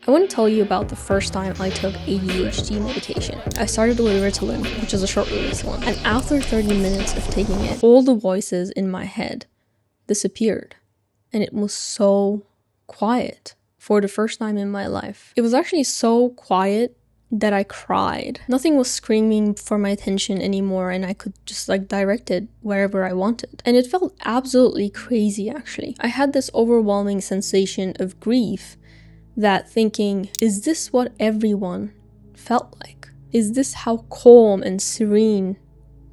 I want to tell you about the first time I took ADHD medication. I started with Ritalin, which is a short-release one, and after 30 minutes of taking it, all the voices in my head disappeared, and it was so quiet for the first time in my life. It was actually so quiet that I cried. Nothing was screaming for my attention anymore, and I could just direct it wherever I wanted. And it felt absolutely crazy, actually. I had this overwhelming sensation of grief, that thinking, is this what everyone felt like? Is this how calm and serene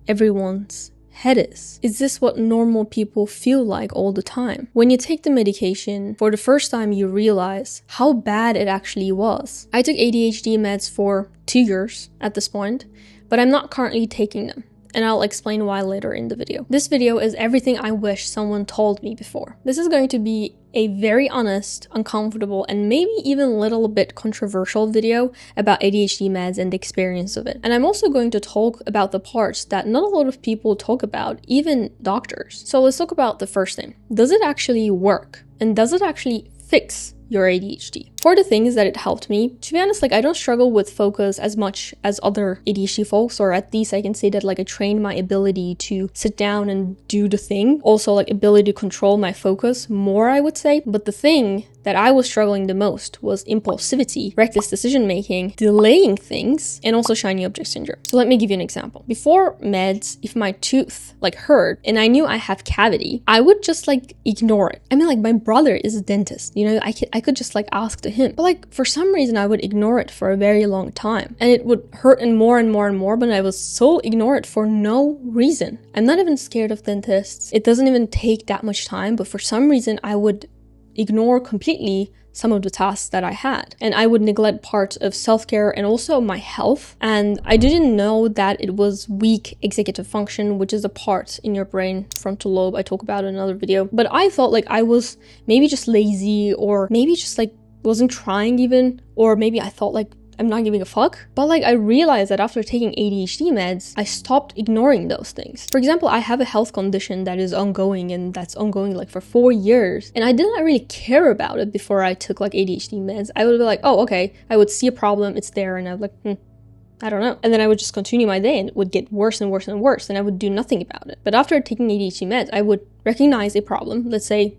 everyone's head is? Is this what normal people feel like all the time? When you take the medication, for the first time you realize how bad it actually was. I took ADHD meds for 2 years at this point, but I'm not currently taking them. And I'll explain why later in the video. This video is everything I wish someone told me before. This is going to be a very honest, uncomfortable, and maybe even a little bit controversial video about ADHD meds and the experience of it. And I'm also going to talk about the parts that not a lot of people talk about, even doctors. So let's talk about the first thing. Does it actually work? And does it actually fix your ADHD? For the things that it helped me, to be honest, I don't struggle with focus as much as other ADHD folks, or at least I can say that I trained my ability to sit down and do the thing. Also ability to control my focus more, I would say. But the thing that I was struggling the most was impulsivity, reckless decision making, delaying things, and also shiny object syndrome. So let me give you an example. Before meds, if my tooth hurt and I knew I have cavity, I would just ignore it. I mean, my brother is a dentist, I could just ask to him, but for some reason I would ignore it for a very long time, and it would hurt and more and more and more, but I would so ignore it for no reason. I'm not even scared of dentists. It doesn't even take that much time, but for some reason I would ignore completely some of the tasks that I had. And I would neglect parts of self-care and also my health. And I didn't know that it was weak executive function, which is a part in your brain, frontal lobe. I talk about it in another video. But I thought I was maybe just lazy, or maybe just wasn't trying even, or maybe I thought I'm not giving a fuck. But I realized that after taking ADHD meds, I stopped ignoring those things. For example, I have a health condition that is ongoing, and that's ongoing for 4 years. And I didn't really care about it before I took ADHD meds. I would be oh, okay. I would see a problem, it's there, and I'd be I don't know. And then I would just continue my day, and it would get worse and worse and worse, and I would do nothing about it. But after taking ADHD meds, I would recognize a problem. Let's say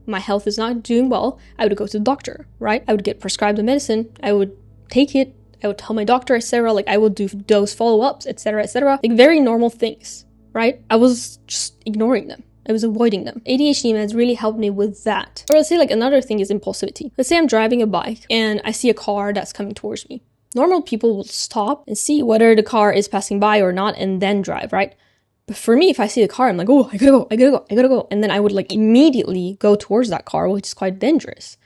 my health is not doing well. I would go to the doctor, right? I would get prescribed the medicine. I would take it, I would tell my doctor, etc. I would do those follow-ups, etc., etc. Very normal things, right? I was just ignoring them. I was avoiding them. ADHD meds really helped me with that. Or let's say another thing is impulsivity. Let's say I'm driving a bike and I see a car that's coming towards me. Normal people will stop and see whether the car is passing by or not and then drive, right? But for me, if I see the car, I'm oh, I gotta go. And then I would immediately go towards that car, which is quite dangerous.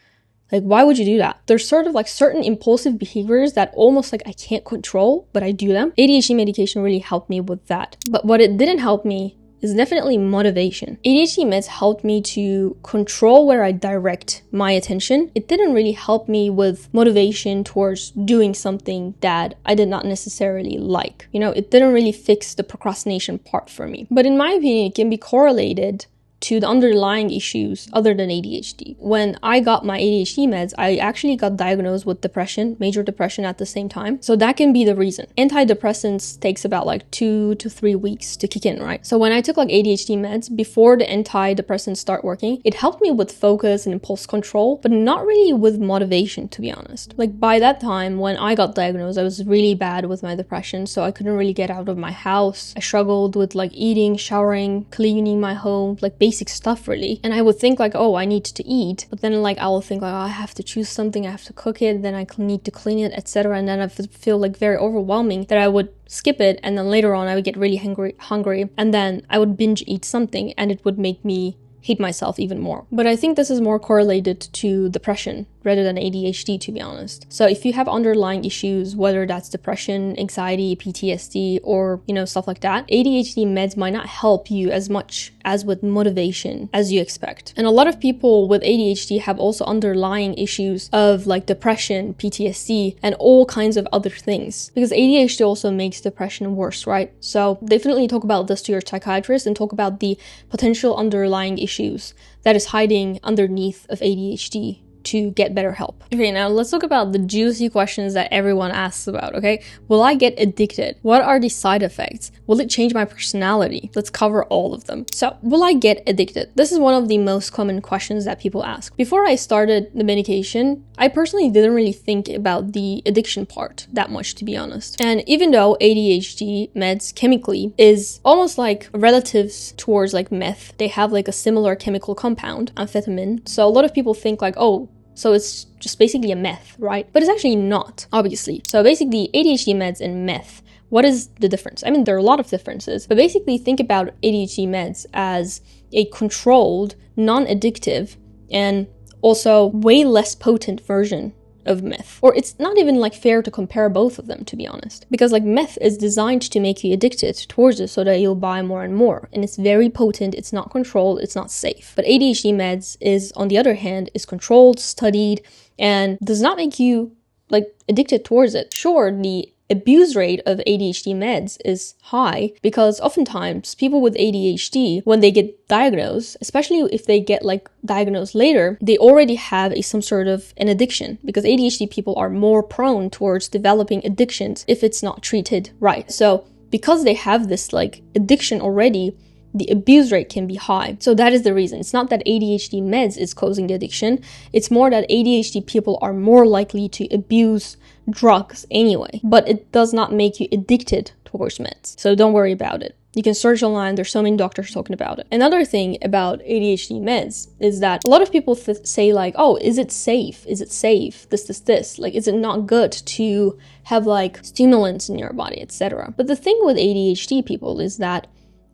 Why would you do that? There's sort of certain impulsive behaviors that almost I can't control, but I do them. ADHD medication really helped me with that. But what it didn't help me is definitely motivation. ADHD meds helped me to control where I direct my attention. It didn't really help me with motivation towards doing something that I did not necessarily like. It didn't really fix the procrastination part for me. But in my opinion, it can be correlated to the underlying issues other than ADHD. When I got my ADHD meds, I actually got diagnosed with depression, major depression at the same time. So that can be the reason. Antidepressants takes about 2 to 3 weeks to kick in, right? So when I took ADHD meds, before the antidepressants start working, it helped me with focus and impulse control, but not really with motivation, to be honest. By that time, when I got diagnosed, I was really bad with my depression, so I couldn't really get out of my house. I struggled with eating, showering, cleaning my home, basic stuff really. And I would think oh, I need to eat, but then I will think oh, I have to choose something, I have to cook it, then I need to clean it, etc. And then I would feel very overwhelming that I would skip it, and then later on I would get really hungry, and then I would binge eat something, and it would make me hate myself even more. But I think this is more correlated to depression rather than ADHD, to be honest. So if you have underlying issues, whether that's depression, anxiety, PTSD, or, stuff like that, ADHD meds might not help you as much as with motivation as you expect. And a lot of people with ADHD have also underlying issues of depression, PTSD, and all kinds of other things. Because ADHD also makes depression worse, right? So definitely talk about this to your psychiatrist and talk about the potential underlying issues that is hiding underneath of ADHD to get better help. Okay, now let's talk about the juicy questions that everyone asks about, okay? Will I get addicted? What are the side effects? Will it change my personality? Let's cover all of them. So, will I get addicted? This is one of the most common questions that people ask. Before I started the medication, I personally didn't really think about the addiction part that much, to be honest. And even though ADHD meds chemically is almost like relatives towards like meth, they have like a similar chemical compound, amphetamine. So a lot of people think like, oh, so it's just basically a meth, right? But it's actually not, obviously. So basically ADHD meds and meth, what is the difference? I mean, there are a lot of differences, but basically think about ADHD meds as a controlled, non-addictive, and also way less potent version of meth. Or it's not even like fair to compare both of them, to be honest, because like meth is designed to make you addicted towards it so that you'll buy more and more, and it's very potent, it's not controlled, it's not safe. But ADHD meds is, on the other hand, is controlled, studied, and does not make you like addicted towards it. Sure, the abuse rate of ADHD meds is high because oftentimes people with ADHD, when they get diagnosed, especially if they get like diagnosed later, they already have some sort of an addiction, because ADHD people are more prone towards developing addictions if it's not treated right. So because they have this like addiction already, the abuse rate can be high. So that is the reason. It's not that ADHD meds is causing the addiction. It's more that ADHD people are more likely to abuse drugs anyway. But it does not make you addicted towards meds. So don't worry about it. You can search online. There's so many doctors talking about it. Another thing about ADHD meds is that a lot of people say like, oh, is it safe? Is it safe? This. Like, is it not good to have like stimulants in your body, etc.? But the thing with ADHD people is that,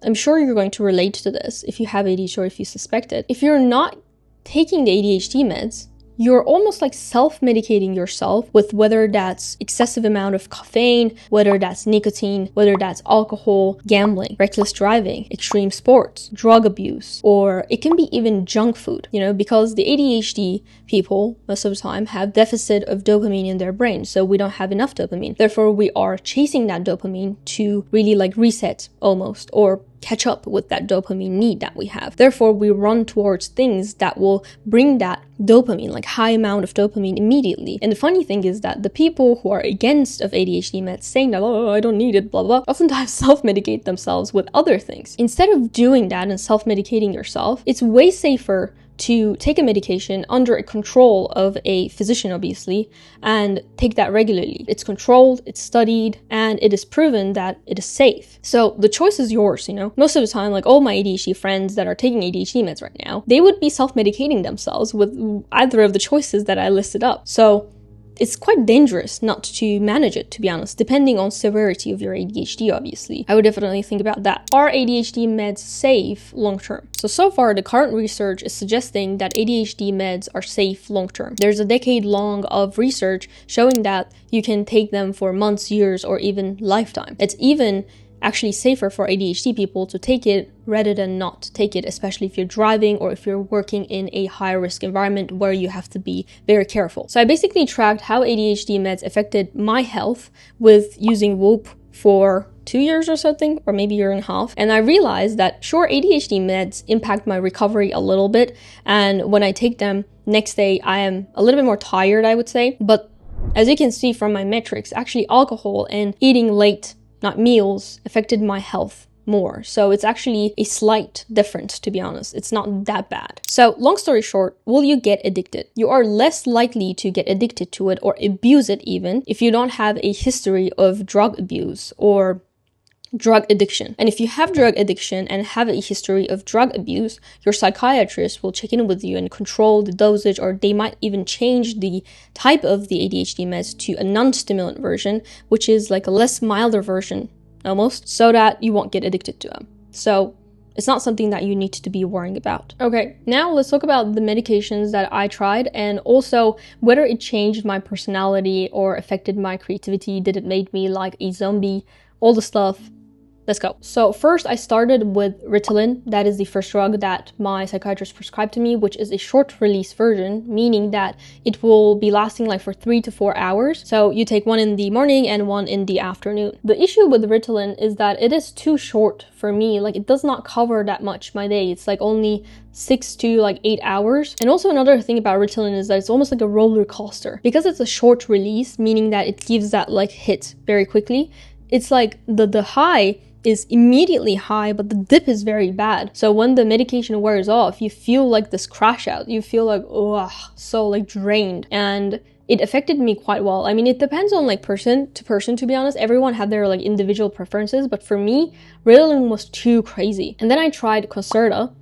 I'm sure you're going to relate to this if you have ADHD or if you suspect it. If you're not taking the ADHD meds, you're almost like self-medicating yourself with whether that's excessive amount of caffeine, whether that's nicotine, whether that's alcohol, gambling, reckless driving, extreme sports, drug abuse, or it can be even junk food, because the ADHD people most of the time have deficit of dopamine in their brain, so we don't have enough dopamine. Therefore, we are chasing that dopamine to really like reset almost, or catch up with that dopamine need that we have. Therefore, we run towards things that will bring that dopamine, like high amount of dopamine immediately. And the funny thing is that the people who are against of ADHD meds, saying that, oh, I don't need it, blah, blah, oftentimes self-medicate themselves with other things. Instead of doing that and self-medicating yourself, it's way safer to take a medication under a control of a physician, obviously, and take that regularly. It's controlled, it's studied, and it is proven that it is safe. So the choice is yours, Most of the time, like all my ADHD friends that are taking ADHD meds right now, they would be self-medicating themselves with either of the choices that I listed up. So it's quite dangerous not to manage it, to be honest, depending on severity of your ADHD, obviously. I would definitely think about that. Are ADHD meds safe long-term? So far, the current research is suggesting that ADHD meds are safe long-term. There's a decade-long of research showing that you can take them for months, years, or even lifetime. It's even actually safer for ADHD people to take it rather than not take it, especially if you're driving or if you're working in a high-risk environment where you have to be very careful. So I basically tracked how ADHD meds affected my health with using Whoop for 2 years or something, or maybe a year and a half. And I realized that sure, ADHD meds impact my recovery a little bit. And when I take them, next day I am a little bit more tired, I would say. But as you can see from my metrics, actually alcohol and eating late, not meals, affected my health more. So it's actually a slight difference, to be honest. It's not that bad. So long story short, will you get addicted? You are less likely to get addicted to it or abuse it even if you don't have a history of drug abuse or drug addiction. And if you have drug addiction and have a history of drug abuse, your psychiatrist will check in with you and control the dosage, or they might even change the type of the ADHD meds to a non-stimulant version, which is like a less milder version almost, so that you won't get addicted to them. So it's not something that you need to be worrying about. Okay, now let's talk about the medications that I tried and also whether it changed my personality or affected my creativity. Did it make me like a zombie? All the stuff Let's go. So first I started with Ritalin. That is the first drug that my psychiatrist prescribed to me, which is a short release version, meaning that it will be lasting like for 3 to 4 hours. So you take one in the morning and one in the afternoon. The issue with Ritalin is that it is too short for me. Like it does not cover that much my day. It's like only 6 to like 8 hours. And also another thing about Ritalin is that it's almost like a roller coaster. Because it's a short release, meaning that it gives that like hit very quickly. It's like the high is immediately high, but the dip is very bad. So when the medication wears off, you feel like this crash out. You feel like, oh, so like drained. And it affected me quite well. I mean, it depends on like person to person, to be honest. Everyone had their like individual preferences, but for me, Ritalin was too crazy. And then I tried Concerta,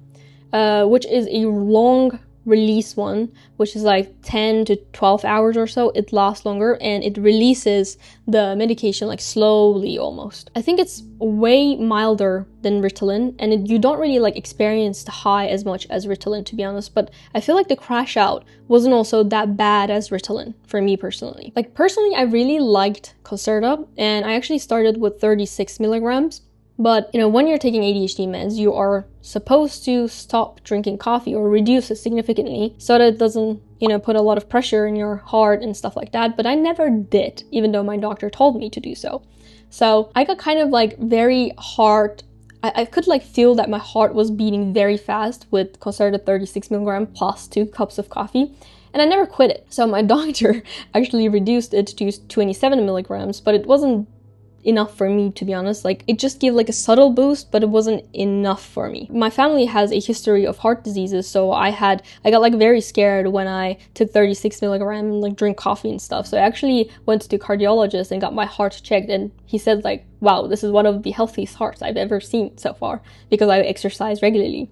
which is a long release one, which is like 10 to 12 hours or so. It lasts longer and it releases the medication like slowly almost. I think it's way milder than Ritalin, and you don't really like experience the high as much as Ritalin, to be honest, but I feel like the crash out wasn't also that bad as Ritalin for me personally. Like personally, I really liked Concerta, and I actually started with 36 milligrams. But, you know, when you're taking ADHD meds, you are supposed to stop drinking coffee or reduce it significantly so that it doesn't, you know, put a lot of pressure in your heart and stuff like that. But I never did, even though my doctor told me to do so. So I got kind of like very hard. I could like feel that my heart was beating very fast with Concerta 36 milligram plus 2 cups of coffee. And I never quit it. So my doctor actually reduced it to 27 milligrams, but it wasn't enough for me, to be honest. Like it just gave like a subtle boost, but it wasn't enough for me. My family has a history of heart diseases, so I got like very scared when I took 36 milligram and like drink coffee and stuff. So I actually went to a cardiologist and got my heart checked, and he said like, wow, this is one of the healthiest hearts I've ever seen so far, because I exercise regularly.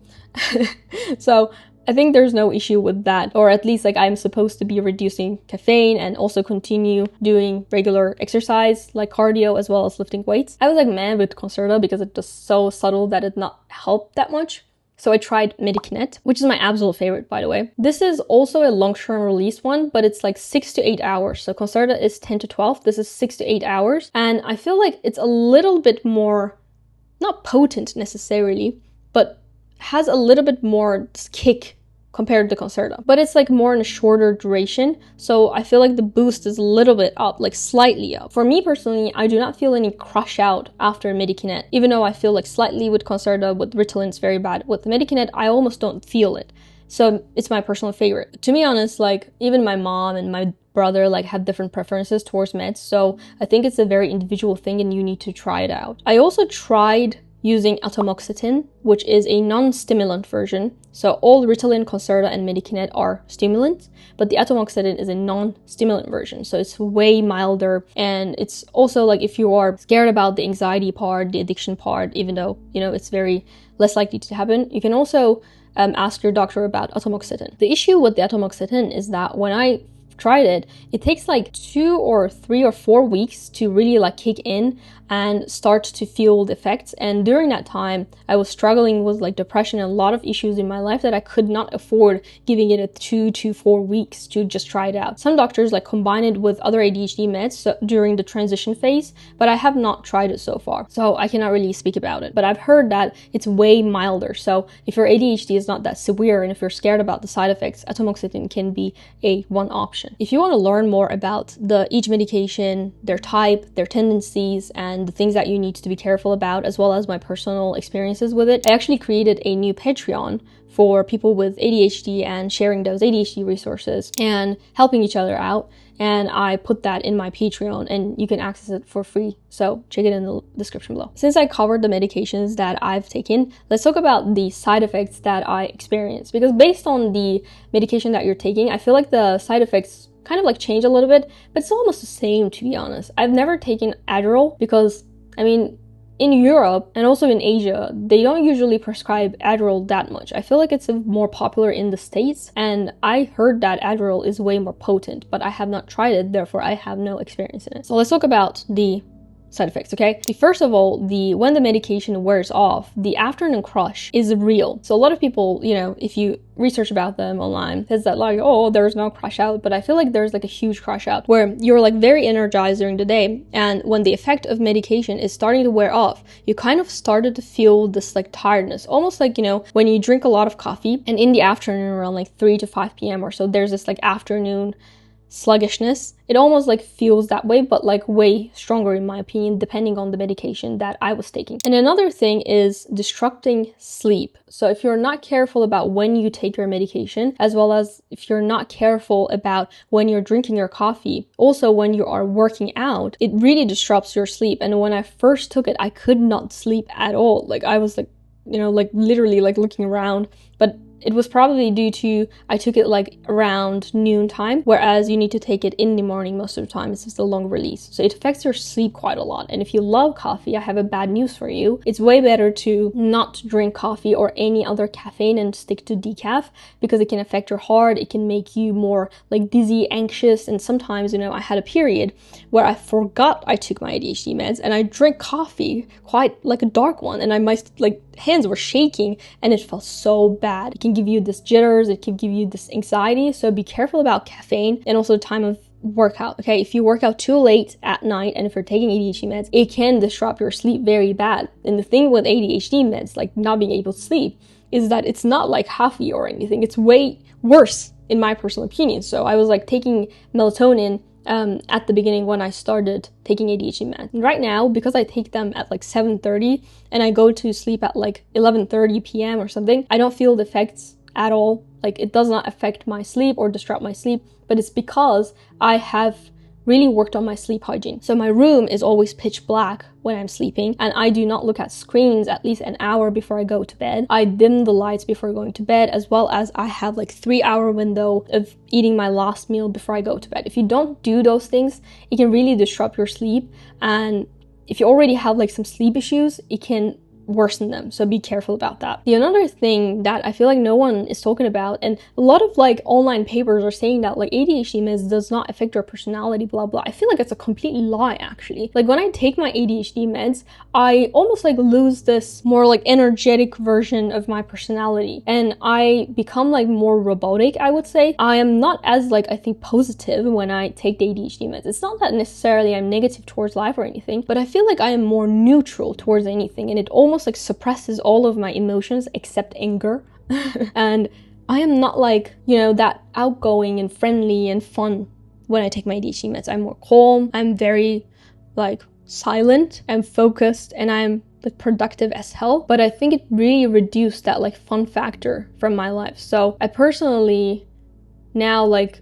So I think there's no issue with that, or at least like I'm supposed to be reducing caffeine and also continue doing regular exercise like cardio as well as lifting weights. I was like mad with Concerta because it was so subtle that it not helped that much. So I tried Medikinet, which is my absolute favorite, by the way. This is also a long-term release one, but it's like 6 to 8 hours. So Concerta is 10 to 12. This is 6 to 8 hours. And I feel like it's a little bit more, not potent necessarily, but has a little bit more kick compared to Concerta, but it's like more in a shorter duration. So I feel like the boost is a little bit up, like slightly up. For me personally, I do not feel any crush out after Medikinet, even though I feel like slightly with Concerta. With Ritalin, it's very bad. With Medikinet, I almost don't feel it. So it's my personal favorite. To be honest, like even my mom and my brother like have different preferences towards meds. So I think it's a very individual thing and you need to try it out. I also tried using atomoxetine, which is a non-stimulant version. So all Ritalin, Concerta, and Medikinet are stimulants, but the atomoxetine is a non-stimulant version. So it's way milder, and it's also like if you are scared about the anxiety part, the addiction part, even though, you know, it's very less likely to happen, you can also ask your doctor about atomoxetine. The issue with the atomoxetine is that when I tried it, it takes like 2 or 3 or 4 weeks to really like kick in and start to feel the effects. And during that time, I was struggling with like depression and a lot of issues in my life that I could not afford giving it a 2 to 4 weeks to just try it out. Some doctors like combine it with other ADHD meds during the transition phase, but I have not tried it so far, so I cannot really speak about it. But I've heard that it's way milder. So if your ADHD is not that severe and if you're scared about the side effects, atomoxetine can be a one option. If you want to learn more about each medication, their type, their tendencies, and the things that you need to be careful about, as well as my personal experiences with it, I actually created a new Patreon for people with ADHD and sharing those ADHD resources and helping each other out. And I put that in my Patreon and you can access it for free. So check it in the description below. Since I covered the medications that I've taken, let's talk about the side effects that I experienced. Because based on the medication that you're taking, I feel like the side effects kind of like change a little bit, but it's almost the same, to be honest. I've never taken Adderall because, I mean, in Europe and also in Asia, they don't usually prescribe Adderall that much. I feel like it's more popular in the States, and I heard that Adderall is way more potent, but I have not tried it, therefore I have no experience in it. So let's talk about the side effects, okay? First of all, when the medication wears off, the afternoon crush is real. So a lot of people, you know, if you research about them online, says that like, oh, there's no crush out, but I feel like there's like a huge crush out where you're like very energized during the day, and when the effect of medication is starting to wear off, you kind of started to feel this like tiredness, almost like, you know, when you drink a lot of coffee and in the afternoon around like 3 to 5 p.m. or so, there's this like afternoon sluggishness. It almost like feels that way, but like way stronger in my opinion, depending on the medication that I was taking. And another thing is disrupting sleep. So if you're not careful about when you take your medication, as well as if you're not careful about when you're drinking your coffee, also when you are working out, it really disrupts your sleep. And when I first took it, I could not sleep at all. Like I was like, you know, like literally like looking around, but it was probably due to I took it like around noon time, whereas you need to take it in the morning most of the time. It's just a long release. So it affects your sleep quite a lot. And if you love coffee, I have a bad news for you. It's way better to not drink coffee or any other caffeine and stick to decaf, because it can affect your heart. It can make you more like dizzy, anxious. And sometimes, you know, I had a period where I forgot I took my ADHD meds and I drank coffee, quite like a dark one. And my like hands were shaking and it felt so bad. It can give you this jitters, it can give you this anxiety. So be careful about caffeine and also the time of workout. Okay, if you work out too late at night and if you're taking ADHD meds, it can disrupt your sleep very bad. And the thing with ADHD meds, like not being able to sleep, is that it's not like coffee or anything. It's way worse in my personal opinion. So I was like taking melatonin at the beginning when I started taking ADHD meds. And right now, because I take them at like 7:30 and I go to sleep at like 11:30 p.m. or something, I don't feel the effects at all. Like it does not affect my sleep or disrupt my sleep, but it's because I have really worked on my sleep hygiene. So my room is always pitch black when I'm sleeping, and I do not look at screens at least an hour before I go to bed. I dim the lights before going to bed, as well as I have like 3-hour window of eating my last meal before I go to bed. If you don't do those things, it can really disrupt your sleep, and if you already have like some sleep issues, it can worsen them. So be careful about that. The another thing that I feel like no one is talking about, and a lot of like online papers are saying that like ADHD meds does not affect your personality, blah blah. I feel like it's a complete lie actually. Like when I take my ADHD meds, I almost like lose this more like energetic version of my personality, and I become like more robotic, I would say. I am not as like I think positive when I take the ADHD meds. It's not that necessarily I'm negative towards life or anything, but I feel like I am more neutral towards anything, and it almost like suppresses all of my emotions except anger. And I am not like, you know, that outgoing and friendly and fun when I take my ADHD meds. I'm more calm, I'm very like silent, I'm focused, and I'm like productive as hell. But I think it really reduced that like fun factor from my life. So I personally now like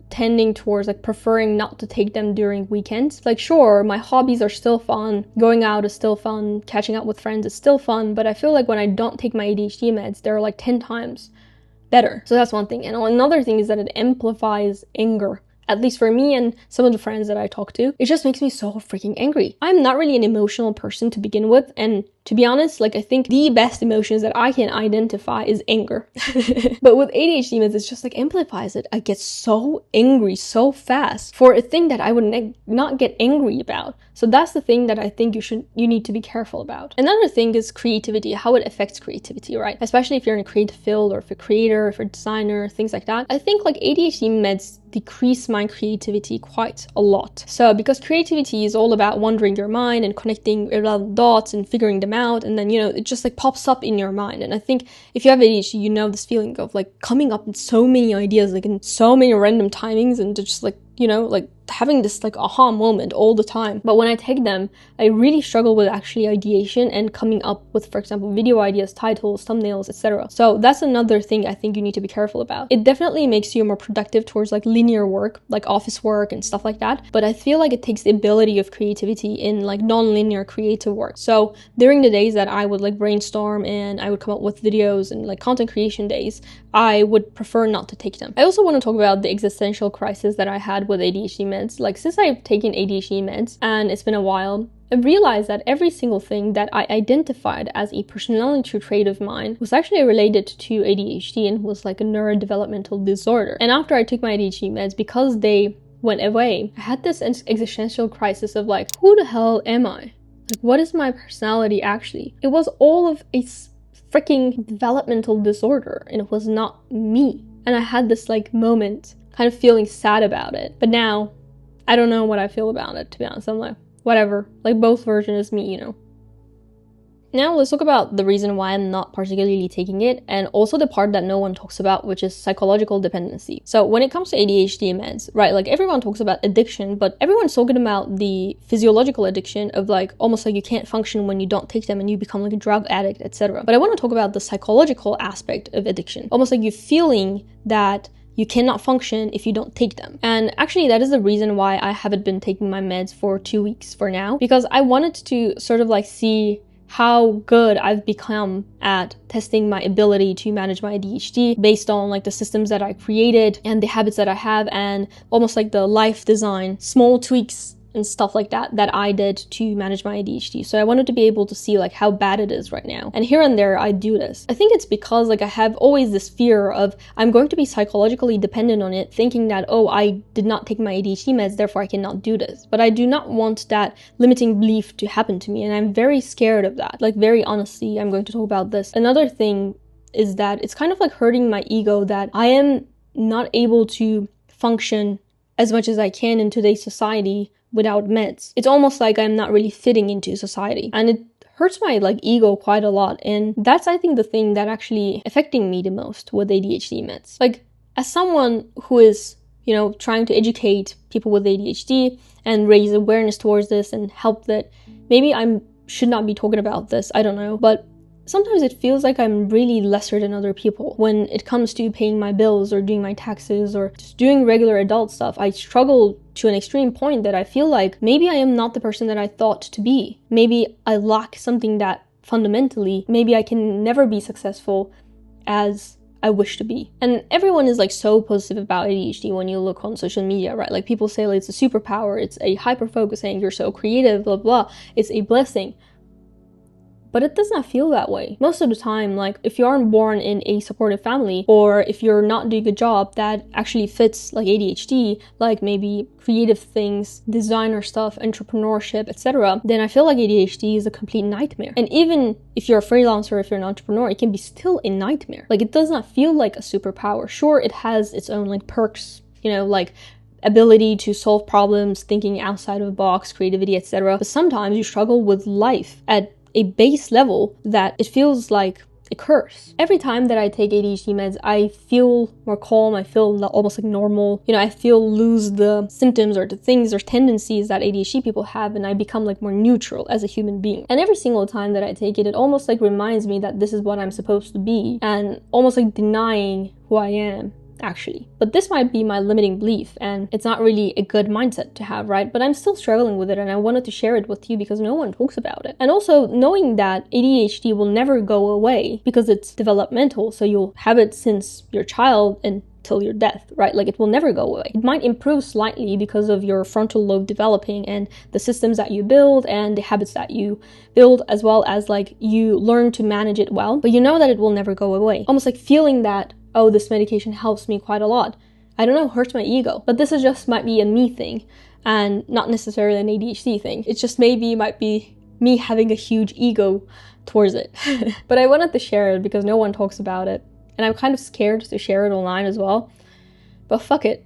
tending towards like preferring not to take them during weekends. Like sure, my hobbies are still fun, going out is still fun, catching up with friends is still fun, but I feel like when I don't take my ADHD meds, they're like 10 times better. So that's one thing. And another thing is that it amplifies anger. At least for me and some of the friends that I talk to, it just makes me so freaking angry. I'm not really an emotional person to begin with, and to be honest, like I think the best emotions that I can identify is anger. But with ADHD meds, it's just like amplifies it. I get so angry so fast for a thing that I would not get angry about. So that's the thing that I think you need to be careful about. Another thing is creativity, how it affects creativity, right? Especially if you're in a creative field, or if you're a creator, if you're a designer, things like that. I think like ADHD meds decrease my creativity quite a lot. So because creativity is all about wandering your mind and connecting dots and figuring them out, and then, you know, it just like pops up in your mind. And I think if you have ADHD, you know this feeling of like coming up with so many ideas, like in so many random timings, and just like, you know, like having this like aha moment all the time. But when I take them, I really struggle with actually ideation and coming up with, for example, video ideas, titles, thumbnails, etc. So that's another thing I think you need to be careful about. It definitely makes you more productive towards like linear work, like office work and stuff like that. But I feel like it takes the ability of creativity in like non-linear creative work. So during the days that I would like brainstorm and I would come up with videos and like content creation days, I would prefer not to take them. I also want to talk about the existential crisis that I had with ADHD meds. Like since I've taken ADHD meds and it's been a while, I realized that every single thing that I identified as a personality trait of mine was actually related to ADHD and was like a neurodevelopmental disorder. And after I took my ADHD meds, because they went away, I had this existential crisis of like, who the hell am I? Like, what is my personality actually? It was all of a freaking developmental disorder, and it was not me. And I had this like moment kind of feeling sad about it. But now I don't know what I feel about it, to be honest. I'm like, whatever, like both versions is me, you know. Now let's talk about the reason why I'm not particularly taking it, and also the part that no one talks about, which is psychological dependency. So when it comes to ADHD meds, right, like everyone talks about addiction, but everyone's talking about the physiological addiction of like almost like you can't function when you don't take them and you become like a drug addict, etc. But I want to talk about the psychological aspect of addiction, almost like you feeling that you cannot function if you don't take them. And actually that is the reason why I haven't been taking my meds for 2 weeks for now, because I wanted to sort of like see how good I've become at testing my ability to manage my ADHD based on like the systems that I created and the habits that I have, and almost like the life design, small tweaks and stuff like that I did to manage my ADHD. So I wanted to be able to see like how bad it is right now. And here and there I do this. I think it's because like I have always this fear of I'm going to be psychologically dependent on it, thinking that, oh, I did not take my ADHD meds, therefore I cannot do this. But I do not want that limiting belief to happen to me, and I'm very scared of that. Like very honestly, I'm going to talk about this. Another thing is that it's kind of like hurting my ego that I am not able to function as much as I can in today's society without meds. It's almost like I'm not really fitting into society, and it hurts my like ego quite a lot. And that's, I think, the thing that actually affecting me the most with ADHD meds. Like as someone who is, you know, trying to educate people with ADHD and raise awareness towards this and help that maybe I should not be talking about this, I don't know, but sometimes it feels like I'm really lesser than other people when it comes to paying my bills or doing my taxes or just doing regular adult stuff. I struggle to an extreme point that I feel like maybe I am not the person that I thought to be. Maybe I lack something that fundamentally, maybe I can never be successful as I wish to be. And everyone is like so positive about ADHD when you look on social media, right? Like people say like it's a superpower, it's a hyper-focusing, you're so creative, blah, blah, it's a blessing. But it does not feel that way. Most of the time, like if you aren't born in a supportive family, or if you're not doing a job that actually fits like ADHD, like maybe creative things, designer stuff, entrepreneurship, etc., then I feel like ADHD is a complete nightmare. And even if you're a freelancer, if you're an entrepreneur, it can be still a nightmare. Like it does not feel like a superpower. Sure, it has its own like perks, you know, like ability to solve problems, thinking outside of the box, creativity, etc. But sometimes you struggle with life at a base level that it feels like a curse. Every time that I take ADHD meds, I feel more calm, I feel almost like normal. You know, I feel lose the symptoms or the things or tendencies that ADHD people have, and I become like more neutral as a human being. And every single time that I take it, it almost like reminds me that this is what I'm supposed to be, and almost like denying who I am, actually. But this might be my limiting belief, and it's not really a good mindset to have, right? But I'm still struggling with it, and I wanted to share it with you because no one talks about it. And also knowing that ADHD will never go away because it's developmental, so you'll have it since your child and till your death, right? Like it will never go away. It might improve slightly because of your frontal lobe developing and the systems that you build and the habits that you build, as well as like you learn to manage it well, but you know that it will never go away. Almost like feeling that, oh, this medication helps me quite a lot, I don't know, hurts my ego. But this is just might be a me thing and not necessarily an ADHD thing. It just maybe might be me having a huge ego towards it. But I wanted to share it because no one talks about it, and I'm kind of scared to share it online as well, but fuck it.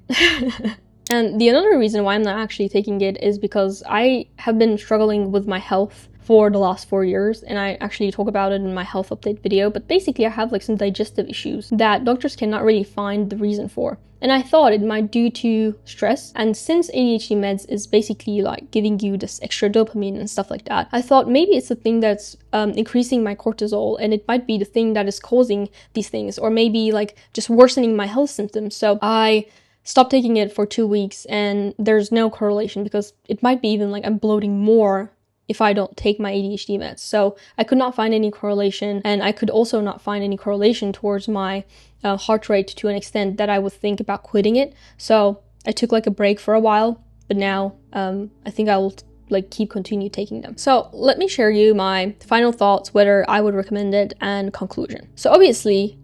And the another reason why I'm not actually taking it is because I have been struggling with my health for the last 4 years, and I actually talk about it in my health update video. But basically I have like some digestive issues that doctors cannot really find the reason for, and I thought it might due to stress. And since ADHD meds is basically like giving you this extra dopamine and stuff like that, I thought maybe it's the thing that's increasing my cortisol, and it might be the thing that is causing these things, or maybe like just worsening my health symptoms. So I stopped taking it for 2 weeks, and there's no correlation because it might be even like I'm bloating more if I don't take my ADHD meds. So I could not find any correlation, and I could also not find any correlation towards my heart rate to an extent that I would think about quitting it. So I took like a break for a while, but now I think I will like continue taking them. So let me share you my final thoughts, whether I would recommend it, and conclusion. So obviously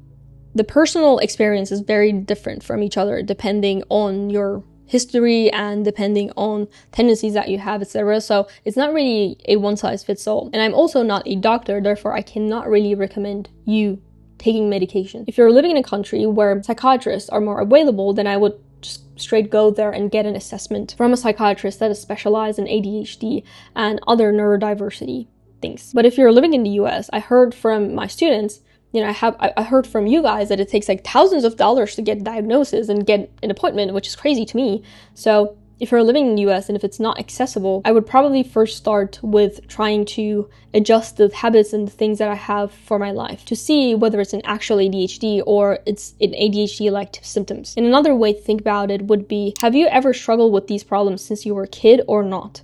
the personal experience is very different from each other depending on your history and depending on tendencies that you have, etc. So it's not really a one-size-fits-all. And I'm also not a doctor, therefore I cannot really recommend you taking medication. If you're living in a country where psychiatrists are more available, then I would just straight go there and get an assessment from a psychiatrist that is specialized in ADHD and other neurodiversity things. But if you're living in the US, I heard from my students, I heard from you guys that it takes like thousands of dollars to get diagnosis and get an appointment, which is crazy to me. So if you're living in the US and if it's not accessible, I would probably first start with trying to adjust the habits and the things that I have for my life to see whether it's an actual ADHD or it's an ADHD-like symptoms. And another way to think about it would be, have you ever struggled with these problems since you were a kid or not?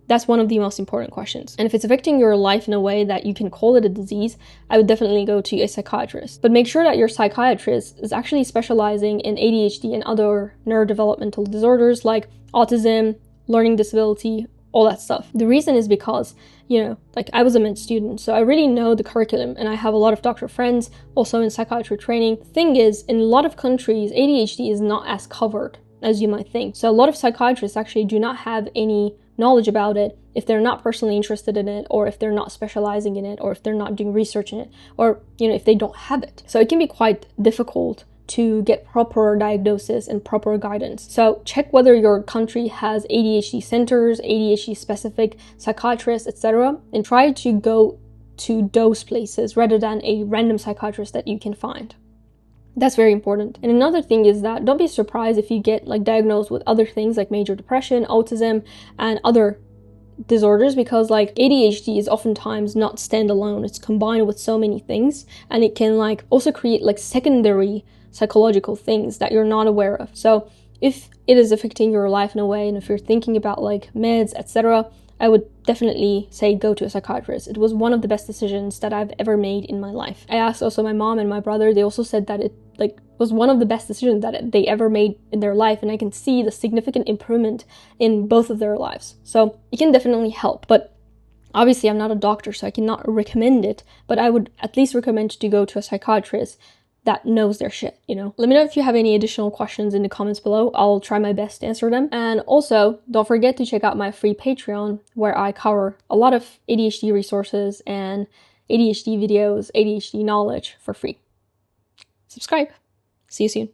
That's one of the most important questions. And if it's affecting your life in a way that you can call it a disease, I would definitely go to a psychiatrist. But make sure that your psychiatrist is actually specializing in ADHD and other neurodevelopmental disorders like autism, learning disability, all that stuff. The reason is because, I was a med student, so I really know the curriculum and I have a lot of doctor friends also in psychiatry training. The thing is, in a lot of countries, ADHD is not as covered as you might think. So a lot of psychiatrists actually do not have any knowledge about it if they're not personally interested in it, or if they're not specializing in it, or if they're not doing research in it, or if they don't have it. So it can be quite difficult to get proper diagnosis and proper guidance. So check whether your country has ADHD centers, ADHD specific psychiatrists, etc., and try to go to those places rather than a random psychiatrist that you can find. That's very important. And another thing is that don't be surprised if you get diagnosed with other things like major depression, autism, and other disorders, because ADHD is oftentimes not standalone. It's combined with so many things, and it can also create secondary psychological things that you're not aware of. So if it is affecting your life in a way, and if you're thinking about meds, etc., I would definitely say go to a psychiatrist. It was one of the best decisions that I've ever made in my life. I asked also my mom and my brother, they also said that it was one of the best decisions that they ever made in their life, and I can see the significant improvement in both of their lives. So it can definitely help, but obviously I'm not a doctor, so I cannot recommend it, but I would at least recommend to go to a psychiatrist that knows their shit, Let me know if you have any additional questions in the comments below. I'll try my best to answer them. And also, don't forget to check out my free Patreon, where I cover a lot of ADHD resources and ADHD videos, ADHD knowledge for free. Subscribe. See you soon.